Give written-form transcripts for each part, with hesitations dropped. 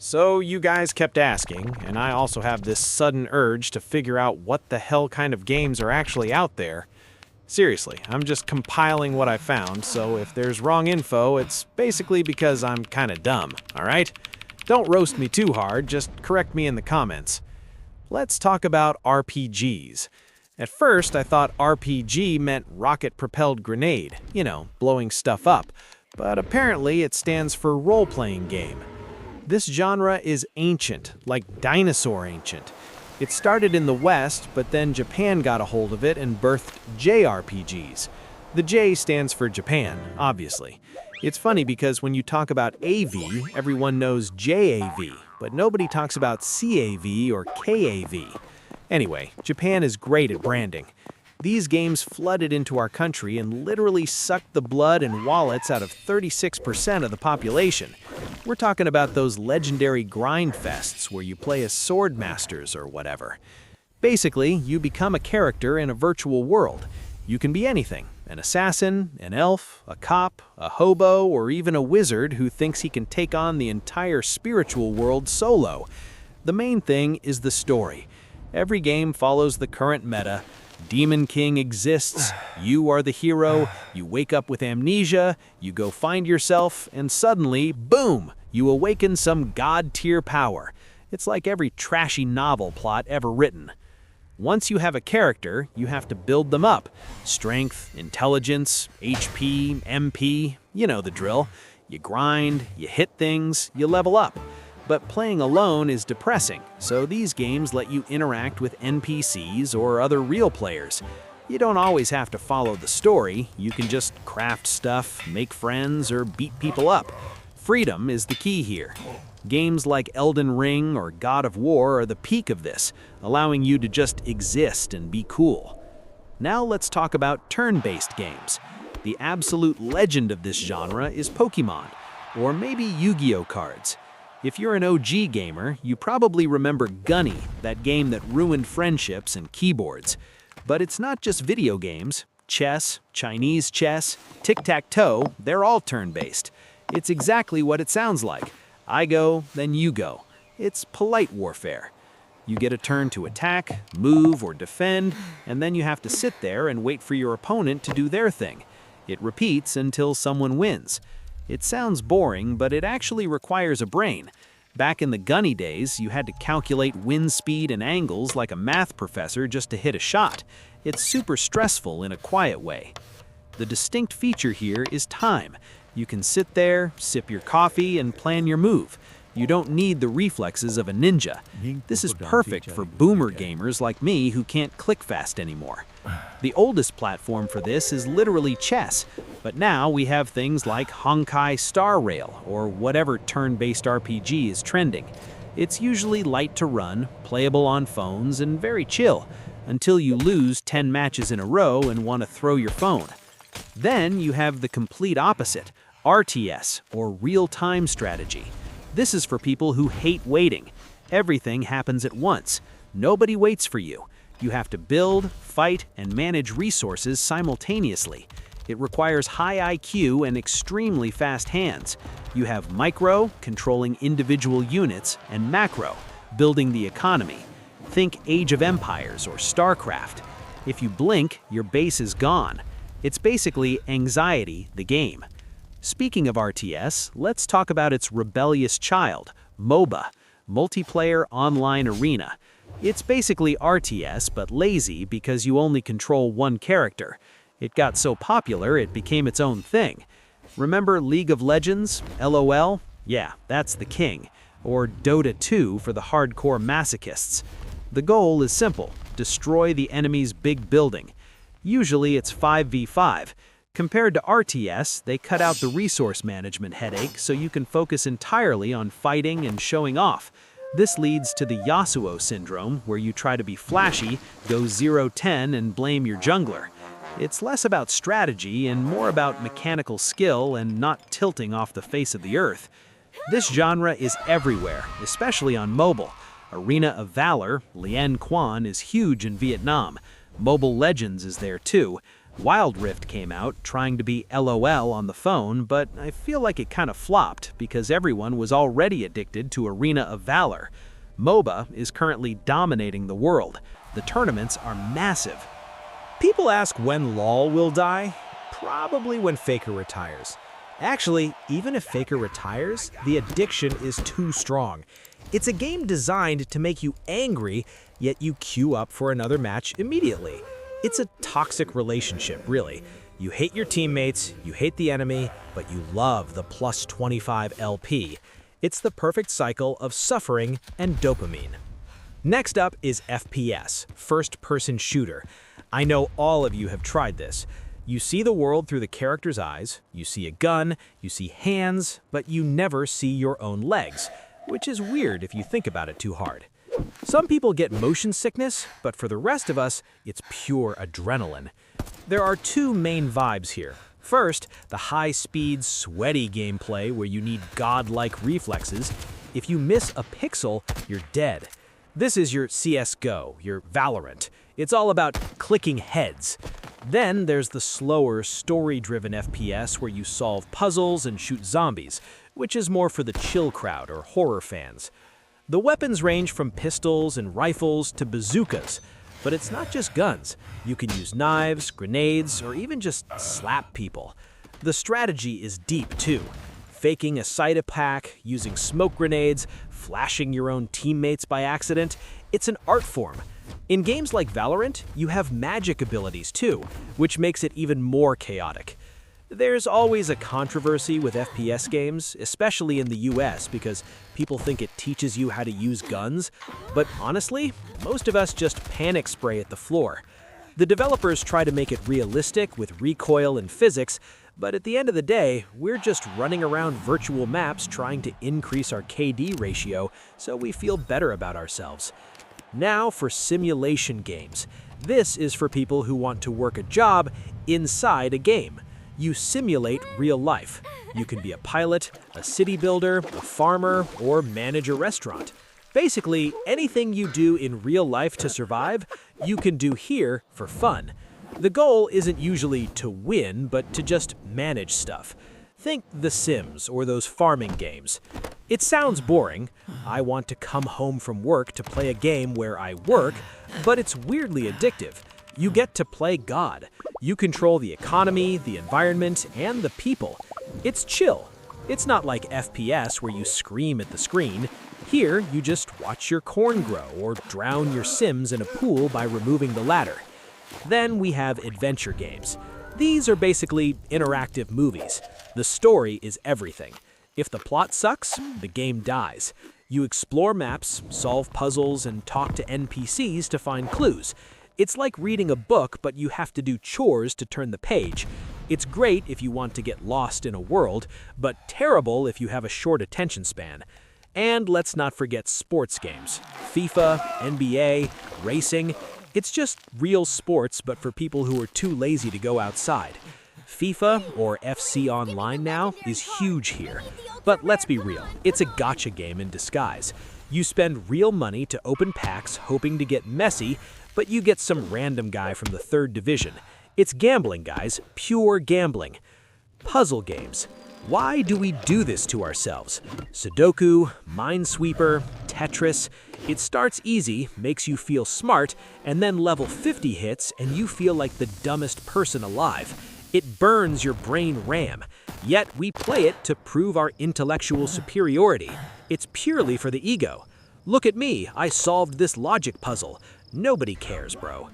So you guys kept asking, and I also have this sudden urge to figure out what the hell kind of games are actually out there. Seriously, I'm just compiling what I found, so if there's wrong info, it's basically because I'm kinda dumb, alright? Don't roast me too hard, just correct me in the comments. Let's talk about RPGs. At first, I thought RPG meant rocket-propelled grenade, blowing stuff up, but apparently it stands for role-playing game. This genre is ancient, like dinosaur ancient. It started in the West, but then Japan got a hold of it and birthed JRPGs. The J stands for Japan, obviously. It's funny because when you talk about AV, everyone knows JAV, but nobody talks about CAV or KAV. Anyway, Japan is great at branding. These games flooded into our country and literally sucked the blood and wallets out of 36% of the population. We're talking about those legendary grind fests where you play as sword masters or whatever. Basically, you become a character in a virtual world. You can be anything: an assassin, an elf, a cop, a hobo, or even a wizard who thinks he can take on the entire spiritual world solo. The main thing is the story. Every game follows the current meta. Demon King exists, you are the hero, you wake up with amnesia, you go find yourself, and suddenly, boom, you awaken some god-tier power. It's like every trashy novel plot ever written. Once you have a character, you have to build them up. Strength, intelligence, HP, MP, you know the drill. You grind, you hit things, you level up. But playing alone is depressing, so these games let you interact with NPCs or other real players. You don't always have to follow the story, you can just craft stuff, make friends, or beat people up. Freedom is the key here. Games like Elden Ring or God of War are the peak of this, allowing you to just exist and be cool. Now let's talk about turn-based games. The absolute legend of this genre is Pokemon, or maybe Yu-Gi-Oh cards. If you're an OG gamer, you probably remember Gunny, that game that ruined friendships and keyboards. But it's not just video games. Chess, Chinese chess, tic-tac-toe, they're all turn-based. It's exactly what it sounds like. I go, then you go. It's polite warfare. You get a turn to attack, move, or defend, and then you have to sit there and wait for your opponent to do their thing. It repeats until someone wins. It sounds boring, but it actually requires a brain. Back in the Gunny days, you had to calculate wind speed and angles like a math professor just to hit a shot. It's super stressful in a quiet way. The distinct feature here is time. You can sit there, sip your coffee, and plan your move. You don't need the reflexes of a ninja. This is perfect for boomer gamers like me who can't click fast anymore. The oldest platform for this is literally chess, but now we have things like Honkai Star Rail or whatever turn-based RPG is trending. It's usually light to run, playable on phones, and very chill, until you lose 10 matches in a row and want to throw your phone. Then you have the complete opposite, RTS, or real-time strategy. This is for people who hate waiting. Everything happens at once. Nobody waits for you. You have to build, fight, and manage resources simultaneously. It requires high IQ and extremely fast hands. You have micro, controlling individual units, and macro, building the economy. Think Age of Empires or StarCraft. If you blink, your base is gone. It's basically Anxiety, the game. Speaking of RTS, let's talk about its rebellious child, MOBA, Multiplayer Online Arena. It's basically RTS, but lazy because you only control one character. It got so popular, it became its own thing. Remember League of Legends, LOL? Yeah, that's the king. Or Dota 2 for the hardcore masochists. The goal is simple: destroy the enemy's big building. Usually it's 5v5. Compared to RTS, they cut out the resource management headache so you can focus entirely on fighting and showing off. This leads to the Yasuo syndrome, where you try to be flashy, go 0-10 and blame your jungler. It's less about strategy and more about mechanical skill and not tilting off the face of the earth. This genre is everywhere, especially on mobile. Arena of Valor, Lien Quan, is huge in Vietnam. Mobile Legends is there too. Wild Rift came out trying to be LOL on the phone, but I feel like it kind of flopped because everyone was already addicted to Arena of Valor. MOBA is currently dominating the world. The tournaments are massive. People ask when LOL will die. Probably when Faker retires. Actually, even if Faker retires, the addiction is too strong. It's a game designed to make you angry, yet you queue up for another match immediately. It's a toxic relationship, really. You hate your teammates, you hate the enemy, but you love the plus 25 LP. It's the perfect cycle of suffering and dopamine. Next up is FPS, first-person shooter. I know all of you have tried this. You see the world through the character's eyes, you see a gun, you see hands, but you never see your own legs, which is weird if you think about it too hard. Some people get motion sickness, but for the rest of us, it's pure adrenaline. There are two main vibes here. First, the high-speed, sweaty gameplay where you need godlike reflexes. If you miss a pixel, you're dead. This is your CSGO, your Valorant. It's all about clicking heads. Then there's the slower, story-driven FPS where you solve puzzles and shoot zombies, which is more for the chill crowd or horror fans. The weapons range from pistols and rifles to bazookas, but it's not just guns. You can use knives, grenades, or even just slap people. The strategy is deep too. Faking a side attack, using smoke grenades, flashing your own teammates by accident. It's an art form. In games like Valorant, you have magic abilities too, which makes it even more chaotic. There's always a controversy with FPS games, especially in the US, because people think it teaches you how to use guns, but honestly, most of us just panic spray at the floor. The developers try to make it realistic with recoil and physics, but at the end of the day, we're just running around virtual maps trying to increase our KD ratio so we feel better about ourselves. Now for simulation games. This is for people who want to work a job inside a game. You simulate real life. You can be a pilot, a city builder, a farmer, or manage a restaurant. Basically, anything you do in real life to survive, you can do here for fun. The goal isn't usually to win, but to just manage stuff. Think The Sims or those farming games. It sounds boring. I want to come home from work to play a game where I work, but it's weirdly addictive. You get to play God. You control the economy, the environment, and the people. It's chill. It's not like FPS where you scream at the screen. Here, you just watch your corn grow or drown your Sims in a pool by removing the ladder. Then we have adventure games. These are basically interactive movies. The story is everything. If the plot sucks, the game dies. You explore maps, solve puzzles, and talk to NPCs to find clues. It's like reading a book, but you have to do chores to turn the page. It's great if you want to get lost in a world, but terrible if you have a short attention span. And let's not forget sports games. FIFA, NBA, racing. It's just real sports, but for people who are too lazy to go outside. FIFA, or FC Online now, is huge here. But let's be real, it's a gacha game in disguise. You spend real money to open packs hoping to get messy, but you get some random guy from the 3rd division. It's gambling, guys, pure gambling. Puzzle games. Why do we do this to ourselves? Sudoku, Minesweeper, Tetris. It starts easy, makes you feel smart, and then level 50 hits and you feel like the dumbest person alive. It burns your brain RAM, yet we play it to prove our intellectual superiority. It's purely for the ego. Look at me, I solved this logic puzzle. Nobody cares, bro.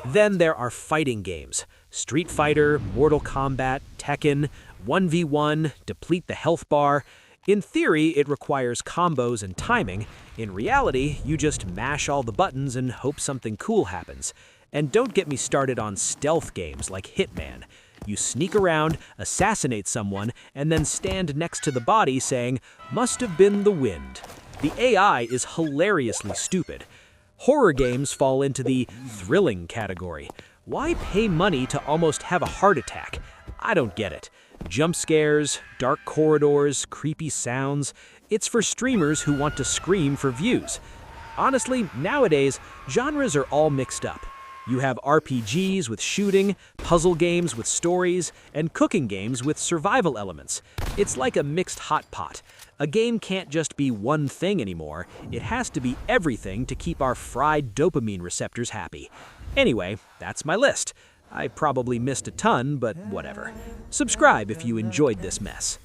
Then there are fighting games. Street Fighter, Mortal Kombat, Tekken, 1v1, deplete the health bar. In theory, it requires combos and timing. In reality, you just mash all the buttons and hope something cool happens. And don't get me started on stealth games like Hitman. You sneak around, assassinate someone, and then stand next to the body saying, "Must have been the wind." The AI is hilariously stupid. Horror games fall into the thrilling category. Why pay money to almost have a heart attack? I don't get it. Jump scares, dark corridors, creepy sounds. It's for streamers who want to scream for views. Honestly, nowadays, genres are all mixed up. You have RPGs with shooting, puzzle games with stories, and cooking games with survival elements. It's like a mixed hot pot. A game can't just be one thing anymore. It has to be everything to keep our fried dopamine receptors happy. Anyway, that's my list. I probably missed a ton, but whatever. Subscribe if you enjoyed this mess.